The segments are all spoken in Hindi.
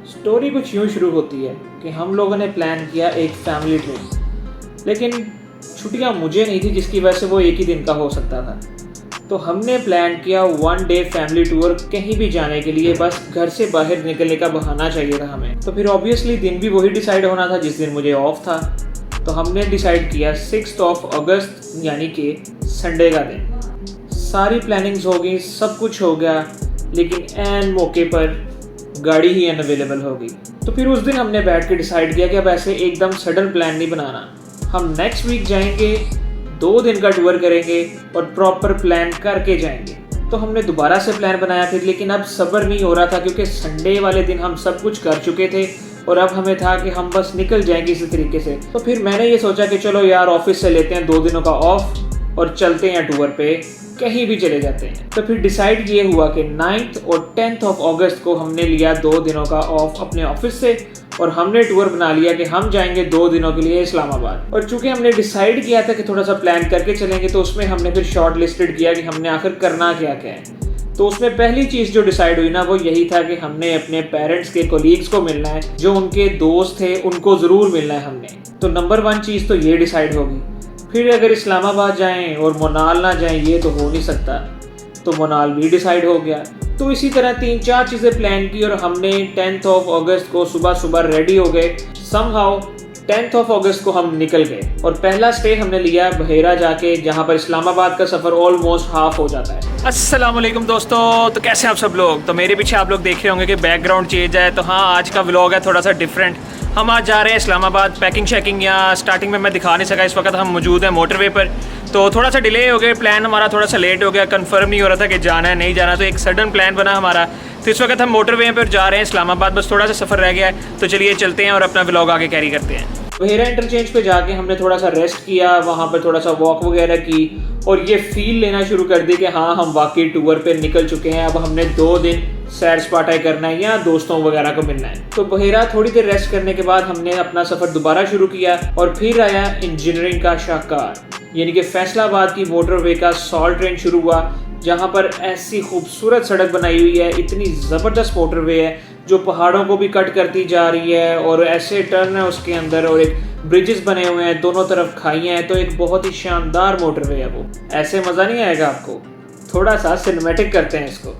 स्टोरी कुछ यूँ शुरू होती है कि हम लोगों ने प्लान किया एक फैमिली ट्रिप, लेकिन छुट्टियाँ मुझे नहीं थी जिसकी वजह से वो एक ही दिन का हो सकता था। तो हमने प्लान किया 1 डे फैमिली टूर कहीं भी जाने के लिए, बस घर से बाहर निकलने का बहाना चाहिए था हमें। तो फिर ऑब्वियसली दिन भी वही डिसाइड होना था जिस दिन मुझे ऑफ था। तो हमने डिसाइड किया 6 अगस्त यानी कि संडे का दिन। सारी प्लानिंग्स हो गई, सब कुछ हो गया, लेकिन एन मौके पर गाड़ी ही अनअवेलेबल हो गई। तो फिर उस दिन हमने बैठ के डिसाइड किया कि अब ऐसे एकदम सडन प्लान नहीं बनाना, हम नेक्स्ट वीक जाएंगे, 2 दिन का टूर करेंगे और प्रॉपर प्लान करके जाएंगे। तो हमने दोबारा से प्लान बनाया फिर, लेकिन अब सब्र नहीं हो रहा था क्योंकि संडे वाले दिन हम सब कुछ कर चुके थे और अब हमें था कि हम बस निकल जाएंगे इसी तरीके से। तो फिर मैंने ये सोचा कि चलो यार ऑफिस से लेते हैं 2 दिनों का ऑफ और चलते हैं टूर पे, कहीं भी चले जाते हैं। तो फिर डिसाइड ये हुआ कि 9 और 10 अगस्त को हमने लिया 2 दिनों का ऑफ अपने ऑफिस से और हमने टूर बना लिया कि हम जाएंगे 2 दिनों के लिए इस्लामाबाद। और चूंकि हमने डिसाइड किया था कि थोड़ा सा प्लान करके चलेंगे, तो उसमें हमने फिर शॉर्ट लिस्टेड किया कि हमने आखिर करना क्या क्या है। तो उसमें पहली चीज़ जो डिसाइड हुई ना, वो यही था कि हमने अपने पेरेंट्स के कोलीग्स को मिलना है, जो उनके दोस्त थे उनको ज़रूर मिलना है हमने। तो नंबर 1 चीज़ तो ये डिसाइड होगी। फिर अगर इस्लामाबाद जाएं और मोनाल ना जाएं ये तो हो नहीं सकता, तो मोनाल भी डिसाइड हो गया। तो इसी तरह 3-4 चीज़ें प्लान की और हमने 10 अगस्त को सुबह सुबह रेडी हो गए। समहाउ 10 अगस्त को हम निकल गए और पहला स्टे हमने लिया बहेरा जाके, जहाँ पर इस्लामाबाद का सफ़र ऑलमोस्ट हाफ हो जाता है। अस्सलाम वालेकुम दोस्तों, तो कैसे हैं आप सब लोग। तो मेरे पीछे आप लोग देख रहे होंगे कि बैकग्राउंड चेंज है। तो हाँ, आज का व्लॉग है थोड़ा सा डिफरेंट। हम आज जा रहे हैं इस्लामाबाद। पैकिंग शैकिंग या स्टार्टिंग में मैं दिखा नहीं सका, इस वक्त हम मौजूद हैं मोटरवे पर। तो थोड़ा सा डिले हो गया, प्लान हमारा थोड़ा सा लेट हो गया, कंफर्म नहीं हो रहा था कि जाना है नहीं जाना, तो एक सडन प्लान बना हमारा। तो इस वक्त हम मोटरवे पर जा रहे हैं इस्लामाबाद, बस थोड़ा सा सफ़र रह गया है। तो चलिए चलते हैं और अपना व्लॉग आगे कैरी करते हैं। बहेरा इंटरचेंज पे जाके हमने थोड़ा सा रेस्ट किया, वहाँ पर थोड़ा सा वॉक वगैरह की और ये फील लेना शुरू कर दी कि हाँ हम वाकई टूर पे निकल चुके हैं। अब हमने 2 दिन सैर सपाटा करना है या दोस्तों वगैरह को मिलना है। तो बहेरा थोड़ी देर रेस्ट करने के बाद हमने अपना सफ़र दोबारा शुरू किया और फिर आया इंजीनियरिंग का शाहकार, यानी कि फैसलाबाद की मोटरवे का सॉल्ट रेंज शुरू हुआ, जहाँ पर ऐसी खूबसूरत सड़क बनाई हुई है, इतनी ज़बरदस्त मोटरवे है जो पहाड़ों को भी कट करती जा रही है और ऐसे टर्न है उसके अंदर और एक ब्रिजेस बने हुए हैं, दोनों तरफ खाइयाँ हैं। तो एक बहुत ही शानदार मोटरवे है वो, ऐसे मज़ा नहीं आएगा आपको। थोड़ा सा सिनेमैटिक करते हैं इसको।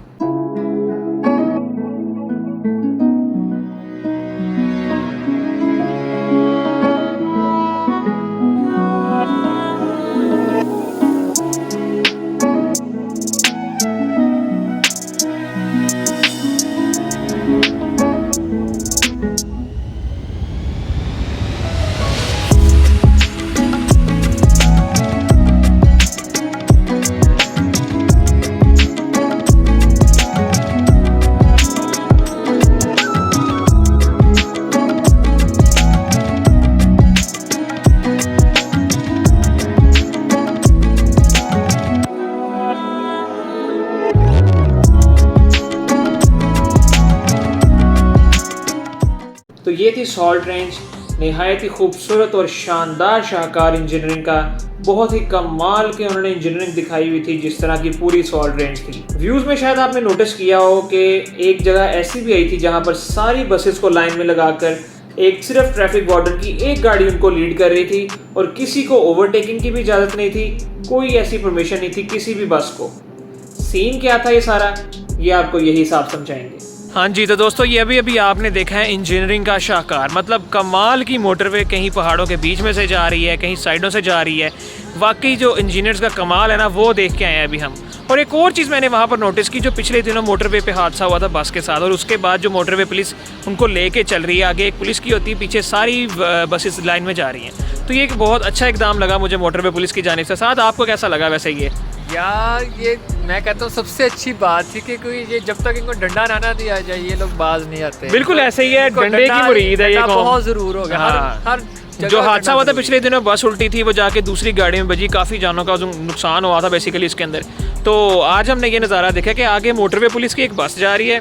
तो ये थी सॉल्ट रेंज, नहायत ही खूबसूरत और शानदार शाहकार इंजीनियरिंग का। बहुत ही कमाल के उन्होंने इंजीनियरिंग दिखाई हुई थी, जिस तरह की पूरी सॉल्ट रेंज थी। व्यूज़ में शायद आपने नोटिस किया हो कि एक जगह ऐसी भी आई थी जहाँ पर सारी बसेस को लाइन में लगाकर एक सिर्फ ट्रैफिक वार्डन की एक गाड़ी उनको लीड कर रही थी और किसी को ओवरटेकिंग की भी इजाज़त नहीं थी, कोई ऐसी परमिशन नहीं थी किसी भी बस को। सीन क्या था ये सारा, ये आपको यही साफ समझाएंगे। हाँ जी, तो दोस्तों ये अभी आपने देखा है इंजीनियरिंग का शाहकार, मतलब कमाल की मोटरवे, कहीं पहाड़ों के बीच में से जा रही है, कहीं साइडों से जा रही है। वाकई जो इंजीनियर्स का कमाल है ना, वो देख के आए हैं अभी हम। और एक और चीज़ मैंने वहाँ पर नोटिस की, जो पिछले दिनों मोटरवे पे हादसा हुआ था बस के साथ, और उसके बाद जो मोटरवे पुलिस उनको लेके चल रही है, आगे एक पुलिस की होती है, पीछे सारी बसेस लाइन में जा रही हैं। तो ये एक बहुत अच्छा इकदाम लगा मुझे मोटरवे पुलिस की जानिब से। साथ आपको कैसा लगा वैसे ये? यार ये मैं कहता हूँ सबसे अच्छी बात थी कि कोई ये जब तक इनको डंडा ना दिया जाए ये लोग बाज नहीं आते। बिल्कुल ऐसे ही है, डंडे की मुरीद है ये कौम। बहुत ज़रूर हो गया। हाँ। हर जो हादसा हुआ था पिछले दिनों, बस उल्टी थी, वो जाके दूसरी गाड़ी में बजी, काफ़ी जानों का नुकसान हुआ था बेसिकली इसके अंदर। तो आज हमने ये नज़ारा देखा कि आगे मोटरवे पुलिस की एक बस जा रही है,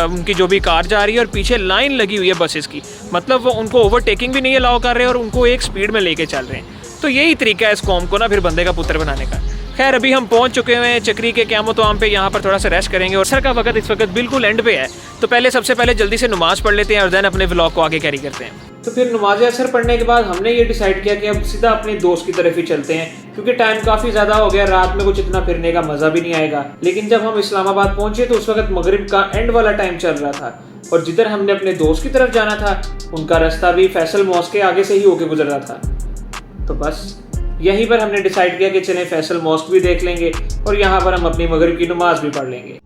उनकी जो भी कार जा रही है, और पीछे लाइन लगी हुई है बसेस की, मतलब वो उनको ओवरटेकिंग भी नहीं अलाउ कर रहे हैं और उनको एक स्पीड में लेके चल रहे हैं। तो यही तरीका है इस कौम को ना फिर बंदे का पुत्र बनाने का। खैर अभी हम पहुंच चुके हुए हैं चक्री के क़यामत आम पे। यहाँ पर थोड़ा सा रेस्ट करेंगे और सर का वक्त इस वक्त बिल्कुल एंड पे है, तो पहले सबसे पहले जल्दी से नमाज़ पढ़ लेते हैं और दैन अपने व्लॉग को आगे कैरी करते हैं। तो फिर नमाज असर पढ़ने के बाद हमने ये डिसाइड किया कि अब सीधा अपने दोस्त की तरफ ही चलते हैं, क्योंकि टाइम काफ़ी ज़्यादा हो गया, रात में कुछ इतना फिरने का मज़ा भी नहीं आएगा। लेकिन जब हम इस्लामाबाद पहुंचे तो उस वक्त मगरिब का एंड वाला टाइम चल रहा था और जिधर हमने अपने दोस्त की तरफ जाना था उनका रास्ता भी फैसल मॉस्क के आगे से ही होके गुजर रहा था। तो बस यहीं पर हमने डिसाइड किया कि चलें फैसल मॉस्क भी देख लेंगे और यहाँ पर हम अपनी मगरिब की नमाज भी पढ़ लेंगे।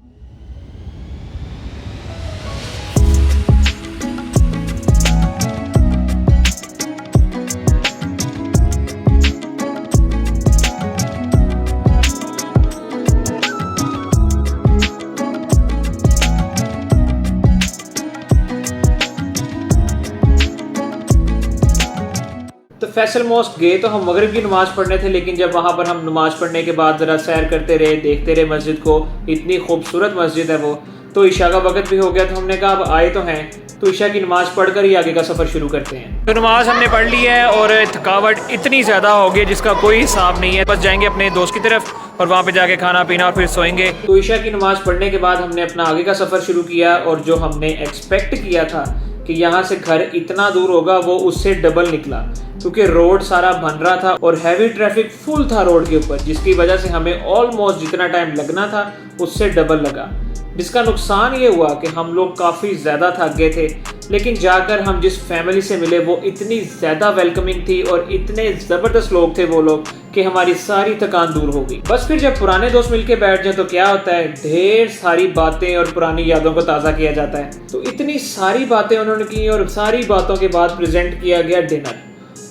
तो फैसल मॉस्क गए तो हम मगरिब की नमाज़ पढ़ने थे, लेकिन जब वहाँ पर हम नमाज़ पढ़ने के बाद ज़रा सैर करते रहे, देखते रहे मस्जिद को, इतनी खूबसूरत मस्जिद है वो, तो ईशा का वक्त भी हो गया। तो हमने कहा अब आए तो हैं तो ईशा की नमाज़ पढ़कर ही आगे का सफ़र शुरू करते हैं। तो नमाज हमने पढ़ ली है और थकावट इतनी ज़्यादा हो गई जिसका कोई हिसाब नहीं है। बस जाएंगे अपने दोस्त की तरफ और वहाँ पे जाके खाना पीना और फिर सोएंगे। तो ईशा की नमाज़ पढ़ने के बाद हमने अपना आगे का सफ़र शुरू किया और जो हमने एक्सपेक्ट किया था कि यहाँ से घर इतना दूर होगा वो उससे डबल निकला, क्योंकि रोड सारा बन रहा था और हैवी ट्रैफिक फुल था रोड के ऊपर, जिसकी वजह से हमें ऑलमोस्ट जितना टाइम लगना था उससे डबल लगा। जिसका नुकसान ये हुआ कि हम लोग काफ़ी ज़्यादा थक गए थे, लेकिन जाकर हम जिस फैमिली से मिले वो इतनी ज़्यादा वेलकमिंग थी और इतने ज़बरदस्त लोग थे वो लोग कि हमारी सारी थकान दूर हो गई। बस फिर जब पुराने दोस्त मिलके बैठ जाए तो क्या होता है, ढेर सारी बातें और पुरानी यादों को ताज़ा किया जाता है। तो इतनी सारी बातें उन्होंने की और सारी बातों के बाद प्रेजेंट किया गया डिनर।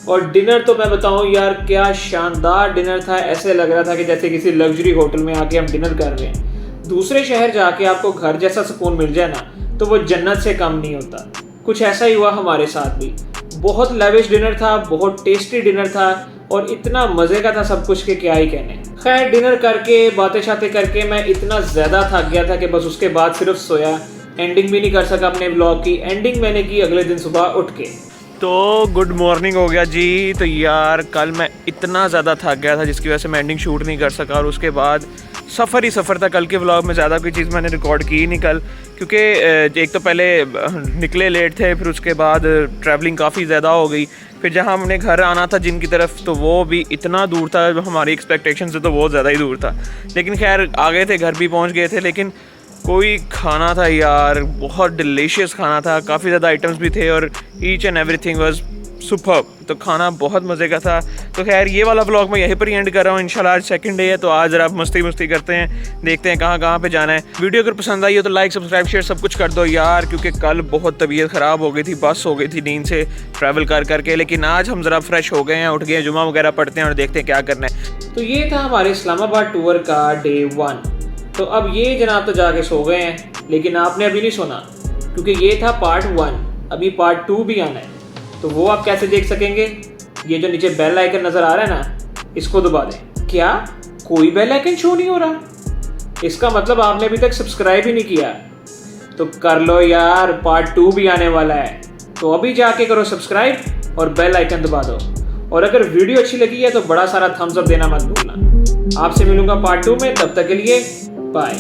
और डिनर तो मैं बताऊं यार, क्या शानदार डिनर था। ऐसे लग रहा था कि जैसे किसी लग्जरी होटल में आके हम डिनर कर रहे हैं। दूसरे शहर जाके आपको घर जैसा सुकून मिल जाए ना तो वो जन्नत से कम नहीं होता। कुछ ऐसा ही हुआ हमारे साथ भी। बहुत लेविश डिनर था, बहुत टेस्टी डिनर था और इतना मज़े का था सब कुछ के क्या ही कहने। खैर डिनर करके बातें शातें करके मैं इतना ज़्यादा थक गया था कि बस उसके बाद सिर्फ सोया। एंडिंग भी नहीं कर सका अपने ब्लॉग की। एंडिंग मैंने की अगले दिन सुबह उठ के। तो गुड मॉर्निंग हो गया जी। तो यार कल मैं इतना ज़्यादा थक गया था जिसकी वजह से मैं एंडिंग शूट नहीं कर सका और उसके बाद सफ़र ही सफ़र था। कल के व्लॉग में ज़्यादा कोई चीज़ मैंने रिकॉर्ड की नहीं कल, क्योंकि एक तो पहले निकले लेट थे, फिर उसके बाद ट्रैवलिंग काफ़ी ज़्यादा हो गई। फिर जहाँ हमने घर आना था जिनकी तरफ तो वो भी इतना दूर था, हमारी एक्सपेक्टेशन से तो बहुत ज़्यादा ही दूर था। लेकिन खैर आ गए थे, घर भी पहुँच गए थे। लेकिन कोई खाना था यार, बहुत डिलीशियस खाना था, काफ़ी ज़्यादा आइटम्स भी थे और each and everything was superb. तो खाना बहुत मज़े का था। तो खैर ये वाला व्लॉग मैं यहीं पर ही एंड कर रहा हूँ। इंशाल्लाह आज सेकंड डे है तो आज ज़रा मस्ती करते हैं, देखते हैं कहाँ पे जाना है। वीडियो अगर पसंद आई हो तो लाइक सब्सक्राइब शेयर सब कुछ कर दो यार, क्योंकि कल बहुत तबीयत ख़राब हो गई थी, बस हो गई थी नींद से ट्रैवल कर करके। लेकिन आज हम ज़रा फ्रेश हो गए हैं, उठ गए हैं, जुमा वगैरह पढ़ते हैं और देखते हैं क्या करना है। तो ये था हमारे इस्लामाबाद टूर का डे 1। तो अब ये जनाब तो जाके सो गए हैं, लेकिन आपने अभी नहीं सुना, क्योंकि ये था पार्ट 1, अभी पार्ट 2 भी आना है। तो वो आप कैसे देख सकेंगे? ये जो नीचे बेल आइकन नज़र आ रहा है ना, इसको दबा दें। क्या कोई बेल आइकन शो नहीं हो रहा? इसका मतलब आपने अभी तक सब्सक्राइब ही नहीं किया। तो कर लो यार, पार्ट 2 भी आने वाला है। तो अभी जाके करो सब्सक्राइब और बेल आइकन दबा दो। और अगर वीडियो अच्छी लगी है तो बड़ा सारा थम्स अप देना मत भूलना। आपसे मिलूंगा पार्ट 2 में, तब तक के लिए बाय।